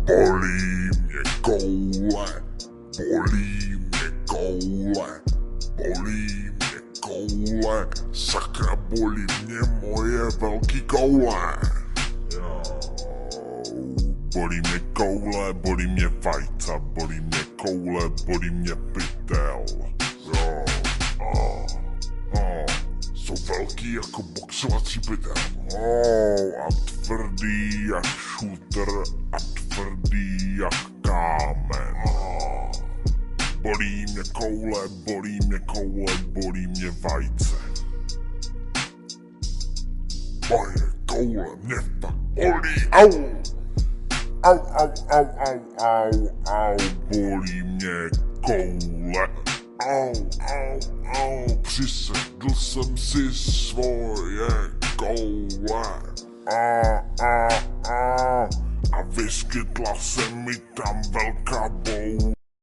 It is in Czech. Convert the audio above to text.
Bolí mě koule, bolí mě koule, bolí mě koule, sakra bolí mě moje velký koule. Bolí mě koule, bolí mě vajca, bolí mě koule, bolí mě pytel. Jsou velký jako boxovací pytel. A tvrdý jak šútr a tvrdý jak kámen. Bolí mě koule, bolí mě koule, bolí mě vajce. Moje koule mě fakt bolí, au! Au, au, au, au, au, au, bolí mě koule. Au, au, au, přisedl jsem si svoje koule. A vyskytla se mi tam velká boule.